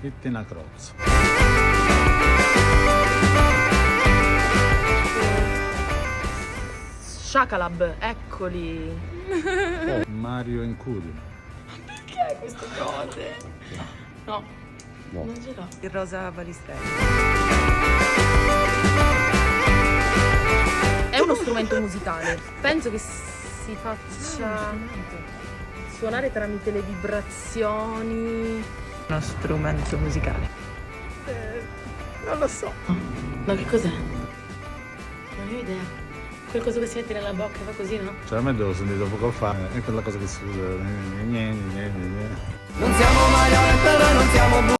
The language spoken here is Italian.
Etna Croz. Shakalab, eccoli. Mario Incudi. Perché queste cose? No, No. non ce l'ho. Il Rosa Balistrelli. È uno strumento musicale. Penso che si faccia suonare tramite le vibrazioni. Uno strumento musicale. Non lo so. Ma che cos'è? Non ho idea. Quel coso che si mette nella bocca fa così, no? Cioè a me devo sentire poco fa. È quella cosa che si usa. Non siamo marionette, noi non siamo